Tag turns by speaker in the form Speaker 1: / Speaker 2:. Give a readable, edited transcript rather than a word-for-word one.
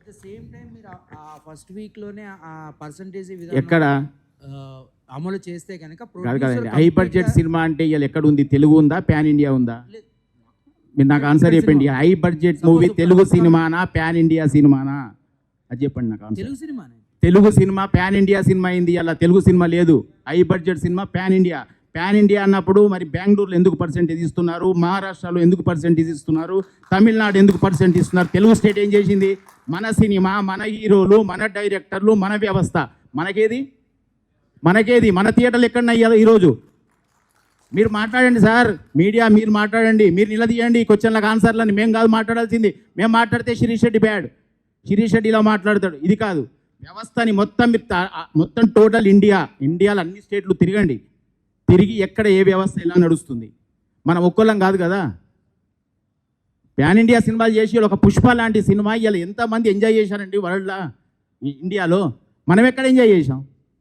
Speaker 1: The same time మీరు first week లోనే ఆ పర్సంటేజ్
Speaker 2: ఎక్కడ
Speaker 1: అమలు చేస్తే కనుక
Speaker 2: కాదు కదండి, హై బడ్జెట్ సినిమా అంటే ఇవాళ ఎక్కడ ఉంది? తెలుగు ఉందా, ప్యాన్ ఇండియా ఉందా? మీరు నాకు ఆన్సర్ చెప్పండి. హై బడ్జెట్ మూవీ తెలుగు సినిమానా, ప్యాన్ ఇండియా సినిమానా? అది చెప్పండి నాకు answer.
Speaker 1: Telugu cinema,
Speaker 2: Telugu cinema pan India cinema అయింది, అలా తెలుగు సినిమా లేదు. High budget cinema pan India. Pan India అన్నప్పుడు మరి బెంగళూరులో ఎందుకు పర్సెంటేజ్ ఇస్తున్నారు, మహారాష్ట్రలో ఎందుకు పర్సెంటేజ్ ఇస్తున్నారు, తమిళనాడు ఎందుకు పర్సెంట్ ఇస్తున్నారు? తెలుగు స్టేట్ ఏం చేసింది? మన సినిమా, మన హీరోలు, మన డైరెక్టర్లు, మన వ్యవస్థ. మనకేది మన థియేటర్లు ఎక్కడన్నా ఈరోజు? మీరు మాట్లాడండి సార్, మీడియా మీరు మాట్లాడండి, మీరు నిలదీయండి క్వశ్చన్లకు ఆన్సర్లని. మేము కాదు మాట్లాడాల్సింది. మేము మాట్లాడితే శిరీష్ రెడ్డి బ్యాడ్, శిరీష్ రెడ్డి ఇలా మాట్లాడతాడు. ఇది కాదు, వ్యవస్థని మొత్తం టోటల్ ఇండియాలో అన్ని స్టేట్లు తిరిగి ఎక్కడ ఏ వ్యవస్థ ఎలా నడుస్తుంది. మనం ఒక్కళ్ళం కాదు కదా. ప్యాన్ ఇండియా సినిమాలు చేసి ఒక పుష్ప లాంటి సినిమా ఇలా ఎంతమంది ఎంజాయ్ చేశారండి వరల్డ్లో, ఇండియాలో. మనం ఎక్కడ ఎంజాయ్ చేసాం?